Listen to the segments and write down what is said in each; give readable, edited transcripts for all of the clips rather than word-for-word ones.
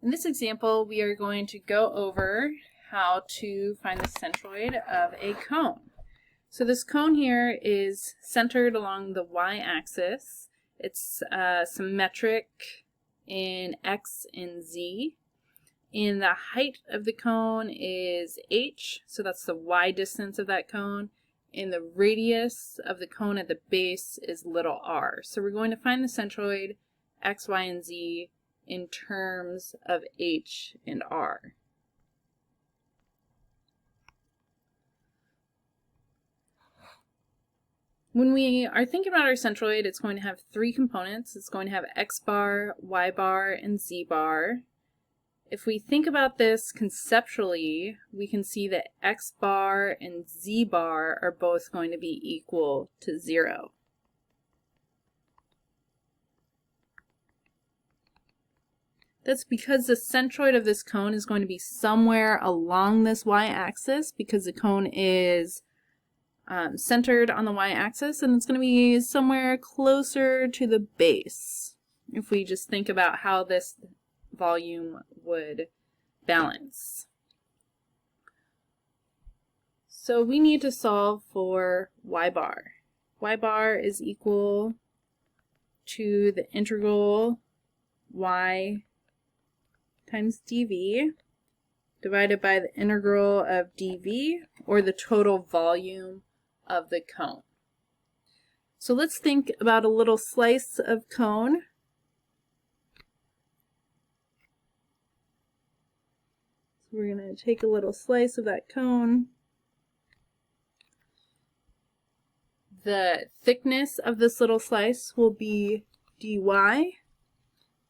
In this example, we are going to go over how to find the centroid of a cone. So this cone here is centered along the y-axis. It's symmetric in x and z. And the height of the cone is h, so that's the y distance of that cone. And the radius of the cone at the base is little r. So we're going to find the centroid x, y, and z in terms of h and r. When we are thinking about our centroid, it's going to have three components. It's going to have x bar, y bar, and z bar. If we think about this conceptually, we can see that x bar and z bar are both going to be equal to 0. That's because the centroid of this cone is going to be somewhere along this y-axis, because the cone is centered on the y-axis, and it's going to be somewhere closer to the base, if we just think about how this volume would balance. So we need to solve for y bar. Y bar is equal to the integral y times dv divided by the integral of dv, or the total volume of the cone. So let's think about a little slice of cone. So we're going to take a little slice of that cone. The thickness of this little slice will be dy,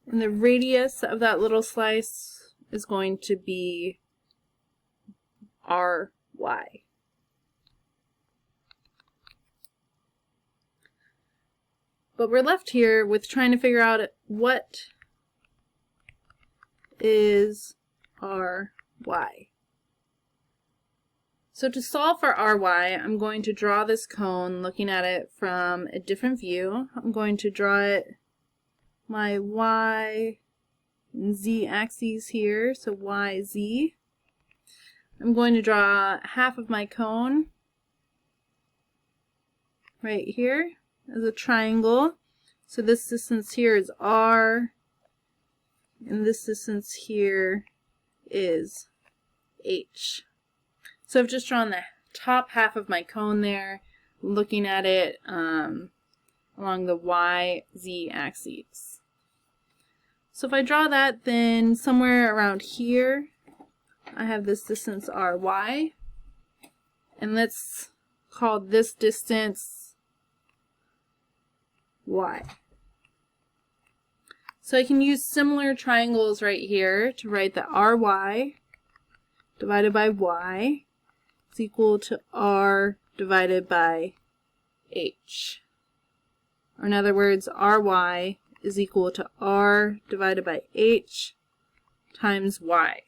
and the radius of that little slice is going to be ry. But we're left here with trying to figure out what is ry. So to solve for ry, I'm going to draw this cone looking at it from a different view. I'm going to draw it my y and z axes here, so y, z. I'm going to draw half of my cone right here as a triangle. So this distance here is r, and this distance here is h. So I've just drawn the top half of my cone there, looking at it along the y, z axes. So if I draw that, then somewhere around here, I have this distance ry, and let's call this distance y. So I can use similar triangles right here to write that ry divided by y is equal to r divided by h. Or in other words, ry is equal to r divided by h times y.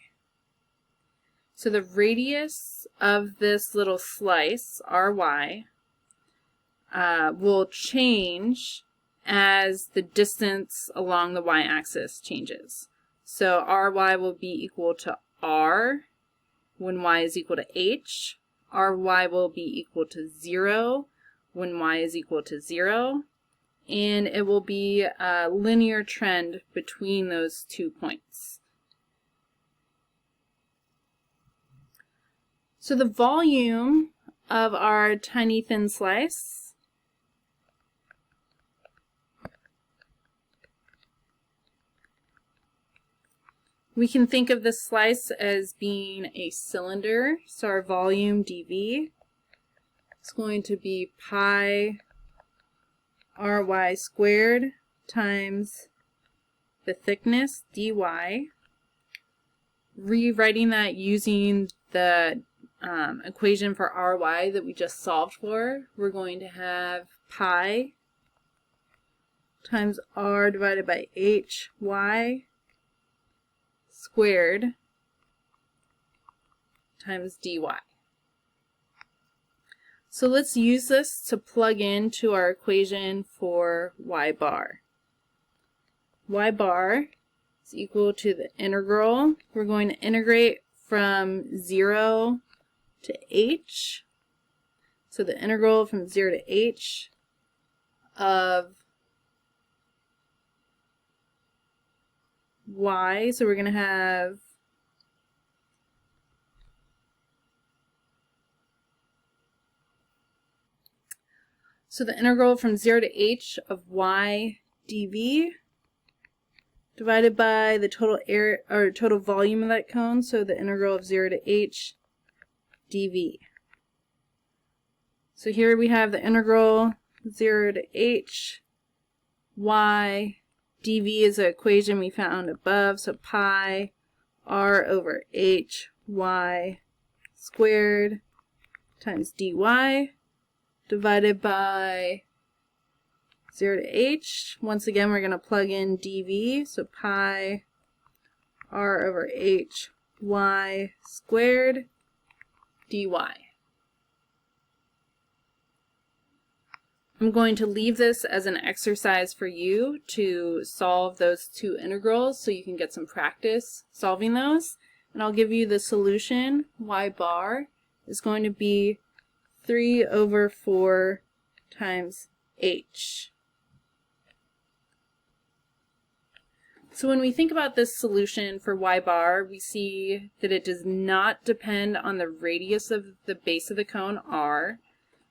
So the radius of this little slice, ry, will change as the distance along the y-axis changes. So ry will be equal to r when y is equal to h. Ry will be equal to 0 when y is equal to 0. And it will be a linear trend between those 2 points. So the volume of our tiny thin slice we can think of this slice as being a cylinder. So our volume dv is going to be pi ry squared times the thickness dy. Rewriting that using the equation for ry that we just solved for, we're going to have pi times r divided by h y squared times dy. So let's use this to plug into our equation for y bar. Y bar is equal to the integral. We're going to integrate from 0 to h. So the integral from 0 to h of y. So we're going to have the integral from 0 to h of y dv divided by the total area or total volume of that cone, so the integral of 0 to h dv. So here we have the integral 0 to h y dv is the equation we found above, so pi r over h y squared times dy divided by 0 to h. Once again, we're going to plug in dv, so pi r over h y squared dy. I'm going to leave this as an exercise for you to solve those two integrals so you can get some practice solving those. And I'll give you the solution. Y bar is going to be 3 over 4 times h. So when we think about this solution for y bar, we see that it does not depend on the radius of the base of the cone r,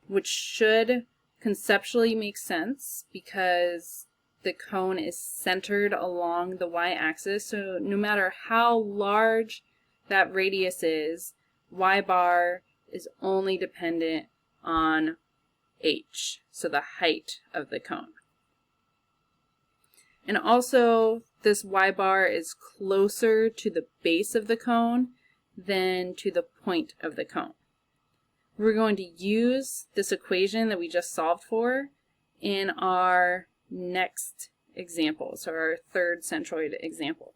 which should conceptually make sense because the cone is centered along the y-axis. So no matter how large that radius is, y bar is only dependent on h, so the height of the cone. And also, this y bar is closer to the base of the cone than to the point of the cone. We're going to use this equation that we just solved for in our next example, so our third centroid example.